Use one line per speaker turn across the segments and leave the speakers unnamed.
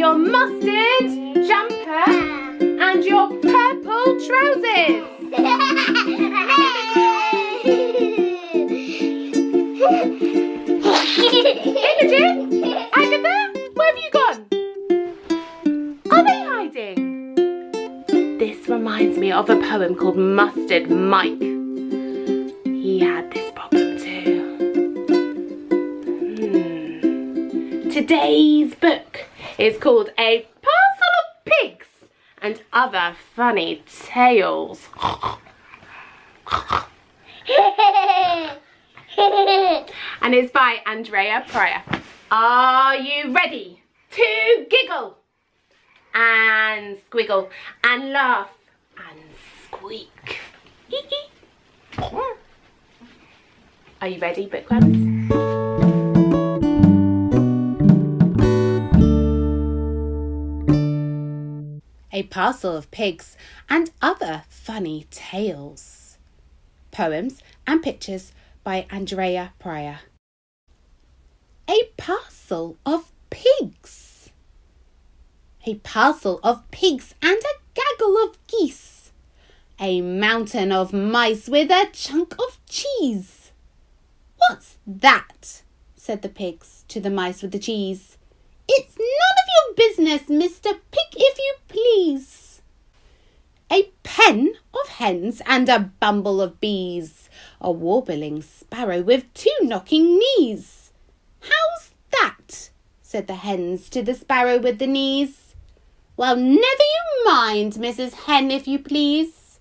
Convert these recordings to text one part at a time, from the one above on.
your mustard jumper and your purple trousers. Imogen, Agatha, where have you gone? Are they hiding? This reminds me of a poem called Mustard Mike. He had this problem too. Today's book is called A Parcel of Pigs and Other Funny Tales. And it's by Andrea Pryor. Are you ready to giggle and squiggle and laugh and squeak? Are you ready, bookworms? A Parcel of Pigs and Other Funny Tales. Poems and pictures by Andrea Pryor. A parcel of pigs. A parcel of pigs and a gaggle of geese. A mountain of mice with a chunk of cheese. What's that? Said the pigs to the mice with the cheese. It's none of your business, Mr. Pig, if you please. A pen of hens and a bumble of bees. A warbling sparrow with two knocking knees. How's that? Said the hens to the sparrow with the knees. Well, never you mind, Mrs. Hen, if you please.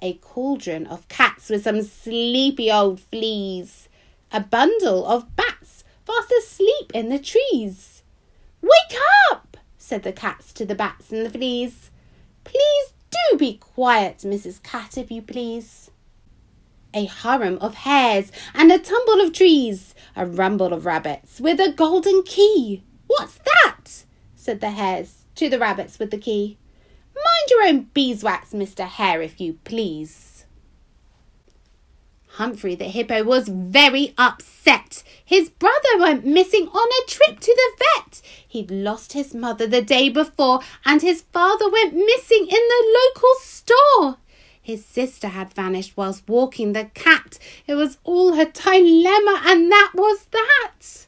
A cauldron of cats with some sleepy old fleas. A bundle of bats fast asleep in the trees. Wake up, said the cats to the bats and the fleas. Please do be quiet, Mrs. Cat, if you please. A harem of hares and a tumble of trees. A rumble of rabbits with a golden key. What's that? Said the hares to the rabbits with the key. Mind your own beeswax, Mr. Hare, if you please. Humphrey the hippo was very upset. His brother went missing on a trip to the vet. He'd lost his mother the day before, and his father went missing in the local store. His sister had vanished whilst walking the cat. It was all her dilemma, and that was that.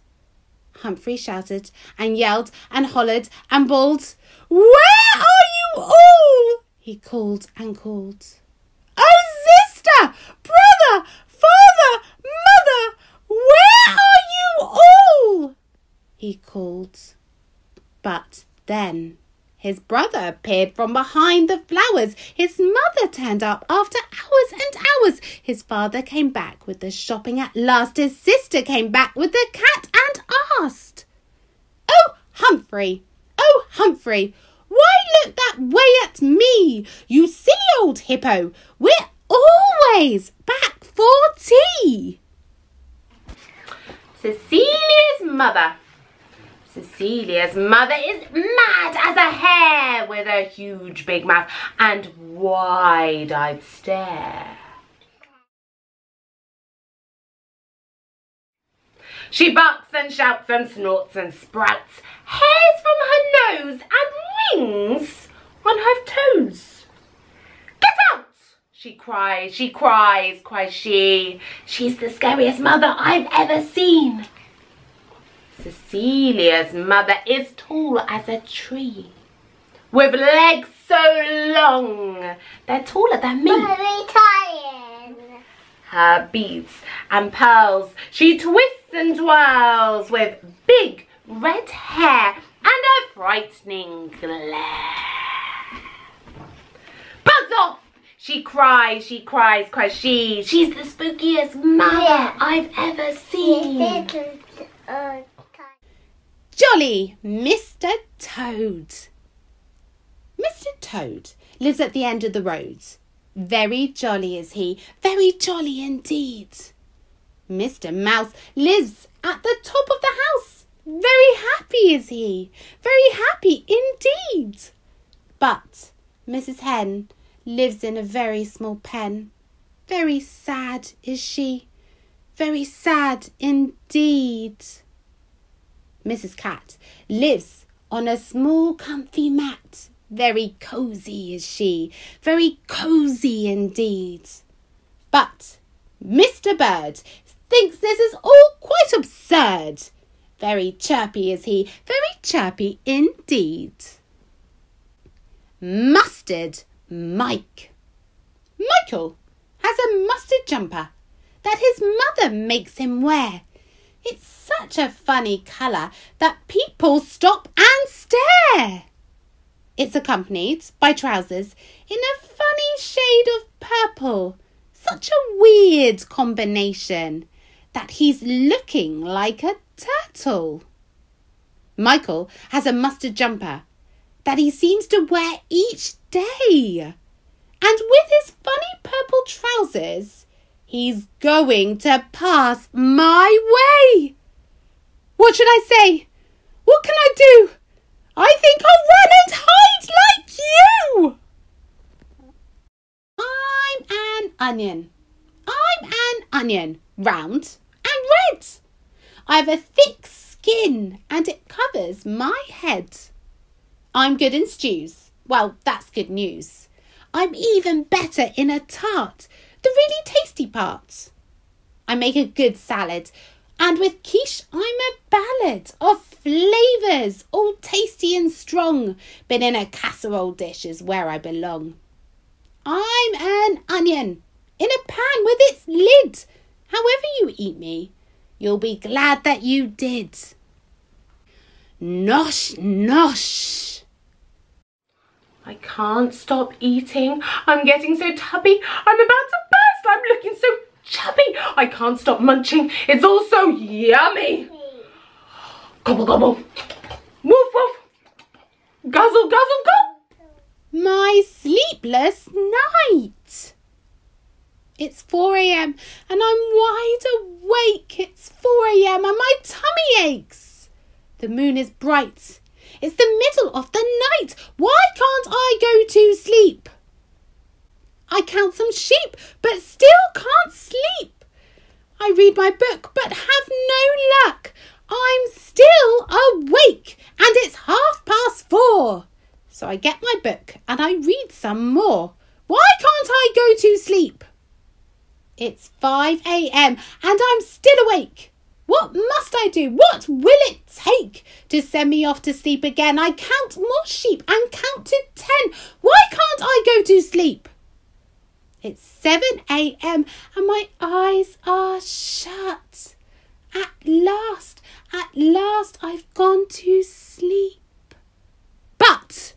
Humphrey shouted and yelled and hollered and bawled. Where are you all? He called and called. Oh, sister, brother, father, mother, where are you all? He called. But then his brother appeared from behind the flowers. His mother turned up after hours and hours. His father came back with the shopping at last. His sister came back with the cat and asked, Oh, Humphrey, why look that way at me? You silly old hippo, we're always back for tea. Cecilia's mother. Cecilia's mother is mad as a hare with a huge big mouth and wide-eyed stare. She barks and shouts and snorts and sprouts hairs from her nose and rings on her toes. Get out! She cries, cries she. She's the scariest mother I've ever seen. Cecilia's mother is tall as a tree, with legs so long, they're taller than me. Very tired. Her beads and pearls she twists and twirls, with big red hair and a frightening glare. Buzz off! She cries, cries she. She's the spookiest mother I've ever seen. Jolly Mr. Toad. Mr. Toad lives at the end of the road. Very jolly is he, very jolly indeed. Mr. Mouse lives at the top of the house. Very happy is he, very happy indeed. But Mrs. Hen lives in a very small pen. Very sad is she, very sad indeed. Mrs. Cat lives on a small comfy mat. Very cosy is she, very cosy indeed. But Mr. Bird thinks this is all quite absurd. Very chirpy is he, very chirpy indeed. Mustard Mike. Michael has a mustard jumper that his mother makes him wear. It's such a funny colour that people stop and stare. It's accompanied by trousers in a funny shade of purple. Such a weird combination that he's looking like a turtle. Michael has a mustard jumper that he seems to wear each day. And with his funny purple trousers, he's going to pass my way. What should I say? What can I do? I think I'll run and hide like you. I'm an onion. I'm an onion, round and red. I have a thick skin and it covers my head. I'm good in stews. Well, that's good news. I'm even better in a tart, the really tasty part. I make a good salad, and with quiche I'm a ballad of flavours, all tasty and strong, but in a casserole dish is where I belong. I'm an onion in a pan with its lid. However you eat me, you'll be glad that you did. Nosh, nosh. I can't stop eating. I'm getting so tubby. I'm about to burst. I'm looking so chubby. I can't stop munching. It's all so yummy. Gobble, gobble. Woof, woof. Guzzle, guzzle, gobble. My sleepless night. It's 4 a.m. and I'm wide awake. It's 4 a.m. and my tummy aches. The moon is bright. It's the middle of the night. Why can't I go to sleep? I count some sheep, but still can't sleep. I read my book, but have no luck. I'm still awake, and it's 4:30. So I get my book, and I read some more. Why can't I go to sleep? It's 5 a.m, and I'm still awake. What must I do? What will it take to send me off to sleep again? I count more sheep and count to 10. Why can't I go to sleep? It's 7 a.m. and my eyes are shut. At last I've gone to sleep. But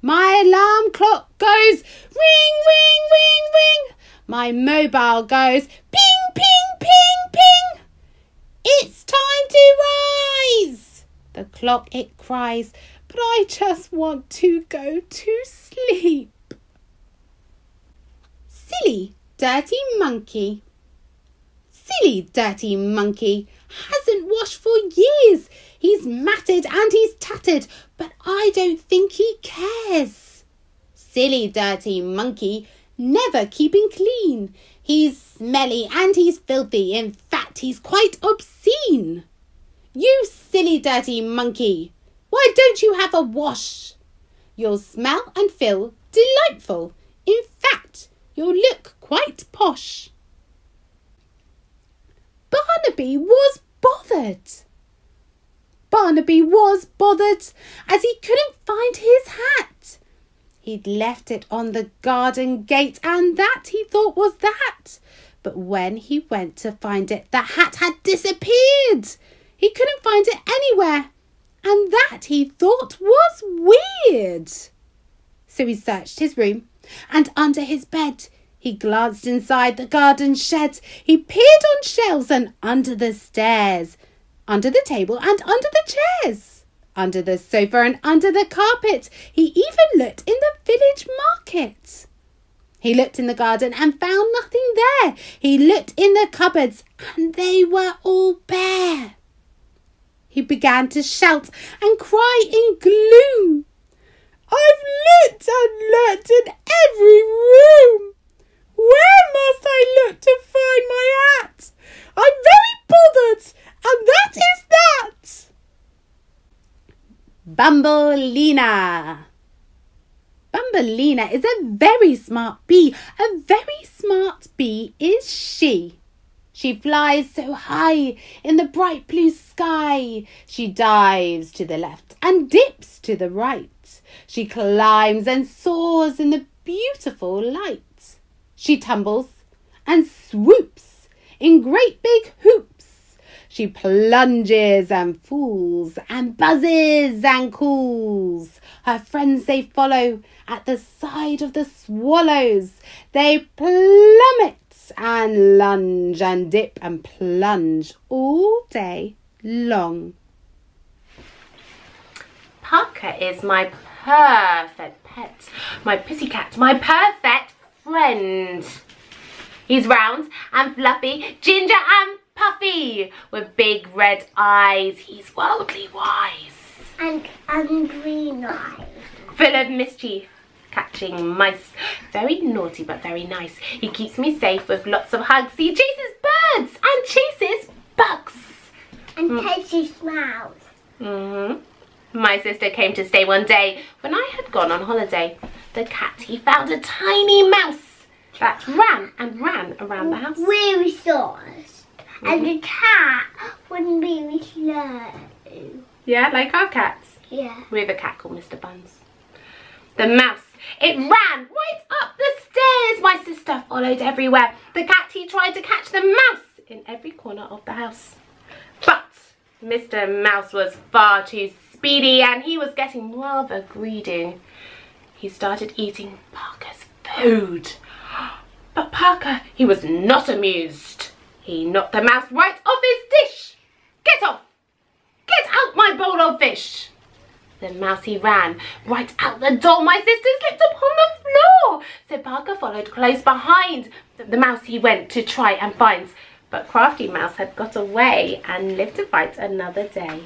my alarm clock goes ring, ring, ring, ring. My mobile goes ping, ping, ping, ping. It's time to rise! The clock it cries, but I just want to go to sleep. Silly, dirty monkey. Silly, dirty monkey hasn't washed for years. He's matted and he's tattered, but I don't think he cares. Silly, dirty monkey, never keeping clean. He's smelly and he's filthy. In fact, he's quite obscene. You silly dirty monkey, why don't you have a wash? You'll smell and feel delightful. In fact, you'll look quite posh. Barnaby was bothered. Barnaby was bothered as he couldn't find his hat. He'd left it on the garden gate, and that he thought was that. But when he went to find it, the hat had disappeared. He couldn't find it anywhere, and that he thought was weird. So he searched his room, and under his bed. He glanced inside the garden shed. He peered on shelves and under the stairs, under the table and under the chairs, under the sofa and under the carpet. He even looked in the village market. He looked in the garden and found nothing there. He looked in the cupboards and they were all bare. He began to shout and cry in gloom. I've looked and looked in every room. Where must I look to find my hat? I'm very bothered, and that is that. Bumbelina. Bumbelina is a very smart bee. A very smart bee is she. She flies so high in the bright blue sky. She dives to the left and dips to the right. She climbs and soars in the beautiful light. She tumbles and swoops in great big hoops. She plunges and falls and buzzes and calls. Her friends they follow at the side of the swallows. They plummet and lunge and dip and plunge all day long.
Parker is my perfect pet, my pussycat, my perfect friend. He's round and fluffy, ginger and puffy, with big red eyes. He's worldly wise
And green eyes.
full of mischief, catching mice. Very naughty but very nice. He keeps me safe with lots of hugs. He chases birds and chases bugs.
And tasty smells.
My sister came to stay one day when I had gone on holiday. The cat, he found a tiny mouse that ran and ran around the house.
Really fast. And the cat wouldn't be slow.
Yeah, like our cats.
Yeah.
We have a cat called Mr. Buns. The mouse, it ran right up the stairs. My sister followed everywhere. The cat, he tried to catch the mouse in every corner of the house. But Mr. Mouse was far too speedy and he was getting rather greedy. He started eating Parker's food. But Parker, he was not amused. He knocked the mouse right off his dish. Get off! Get out my bowl of fish! The mouse, he ran right out the door. My sister slipped upon the floor. So Parker followed close behind. The mouse he went to try and find. But crafty mouse had got away and lived to fight another day.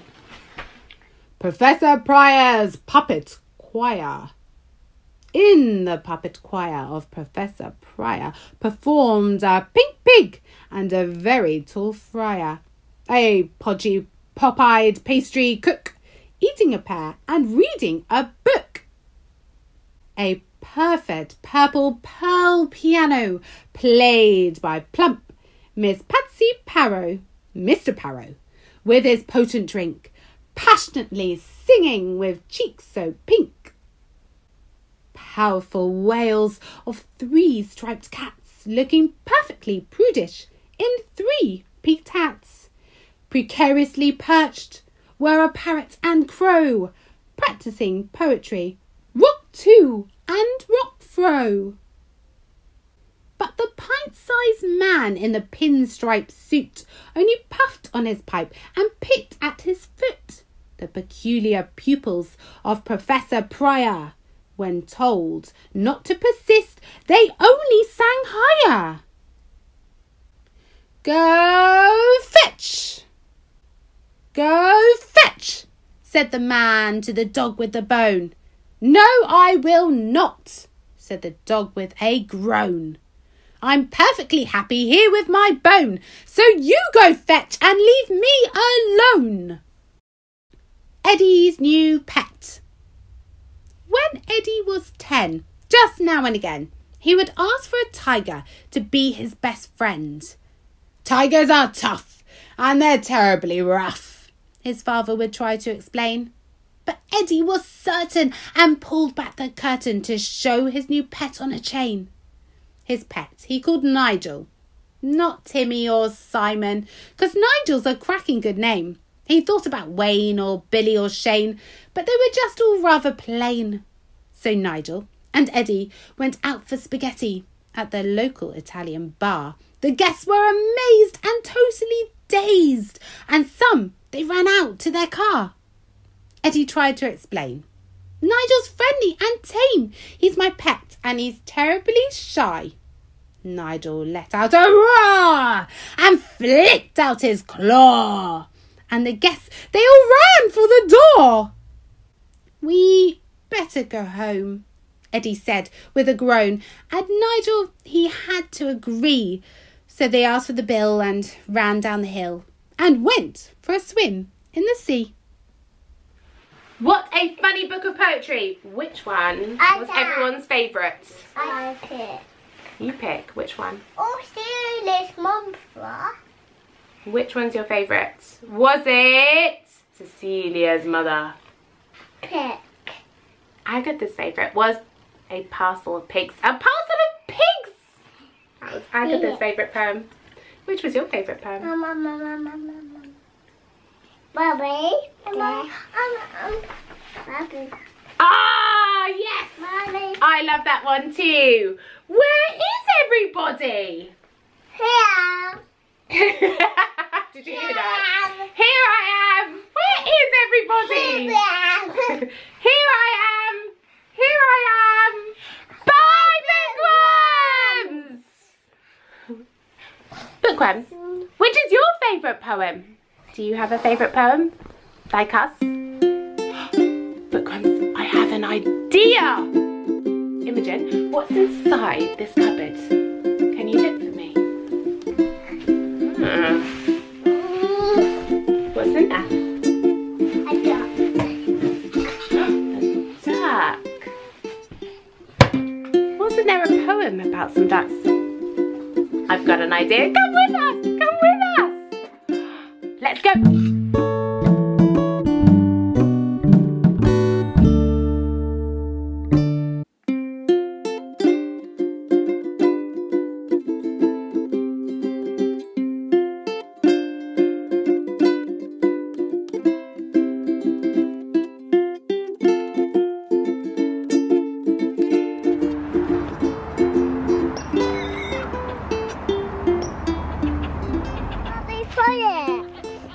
Professor Pryors' Puppet Choir. In the puppet choir of Professor Pryor performed a pink pig and a very tall friar, a podgy pop-eyed pastry cook, eating a pear and reading a book. A perfect purple pearl piano played by plump Miss Patsy Parrow, Mr. Parrow, with his potent drink, passionately singing with cheeks so pink. Powerful wails of 3 striped cats looking perfectly prudish in 3 peaked hats. Precariously perched were a parrot and crow, practising poetry, rock to and rock fro. But the pint-sized man in the pinstripe suit only puffed on his pipe and picked at his foot. The peculiar pupils of Professor Pryor, when told not to persist, they only sang higher. Go fetch! Go fetch! Said the man to the dog with the bone. No, I will not, said the dog with a groan. I'm perfectly happy here with my bone, so you go fetch and leave me alone. Eddie's new pet. When Eddie was 10, just now and again, he would ask for a tiger to be his best friend. Tigers are tough and they're terribly rough, his father would try to explain. But Eddie was certain and pulled back the curtain to show his new pet on a chain. His pet he called Nigel. Not Timmy or Simon, 'cause Nigel's a cracking good name. He thought about Wayne or Billy or Shane, but they were just all rather plain. So Nigel and Eddie went out for spaghetti at the local Italian bar. The guests were amazed and totally dazed, and some, they ran out to their car. Eddie tried to explain. Nigel's friendly and tame. He's my pet and he's terribly shy. Nigel let out a roar and flicked out his claw. And the guests, they all ran for the door. We better go home, Eddie said with a groan. And Nigel, he had to agree. So they asked for the bill and ran down the hill and went for a swim in the sea.
What a funny book of poetry. Which one was everyone's favourite?
I pick.
You pick. Which one?
Oh, Cecilias Mother.
Which one's your favourite? Was it Cecilias Mother?
Pick.
Agatha's favourite was A Parcel of Pigs. A Parcel of Pigs! That was Agatha's favourite poem. Which was your favourite poem?
Bobby.
Ah, yes!
Mommy.
I love that one too. Where is everybody?
Here.
Did you hear that? Here I am. Where is everybody? Here I am. Here I am. Bye, bookworms! Bookworms, which is your favourite poem? Do you have a favourite poem? Like us? Bookworms, I have an idea! Imogen, what's inside this cupboard? Can you look for me? What's in there?
A duck.
A duck. Wasn't there a poem about some ducks? I've got an idea. Come with us! Come with us! Let's go!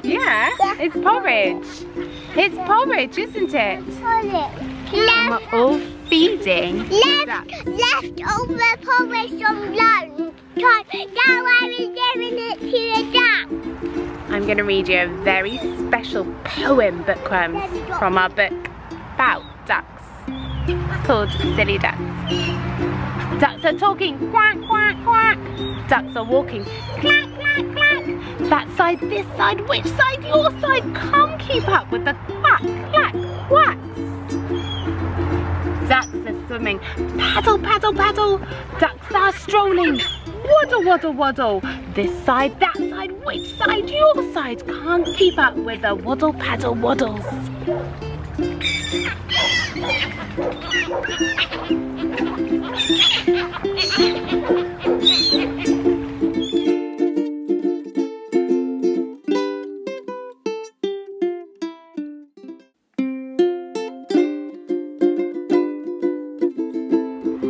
Yeah, it's porridge. It's porridge, isn't it? And we're all feeding.
Leftover porridge from lunch. Now I was giving it to the duck.
I'm going to read you a very special poem, bookworms, from our book about ducks. It's called Silly Ducks. Ducks are talking, quack, quack, quack. Ducks are walking, clack, clack, clack. That side, this side, which side, your side. Come keep up with the quack, clack, quacks. Ducks are swimming, paddle, paddle, paddle. Ducks are strolling, waddle, waddle, waddle. This side, that side, which side, your side. Can't keep up with the waddle, paddle, waddles.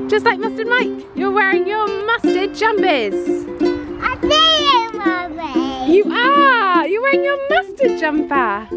Just like Mustard Mike, you're wearing your mustard jumpers.
I see you, Mummy.
You are! You're wearing your mustard jumper.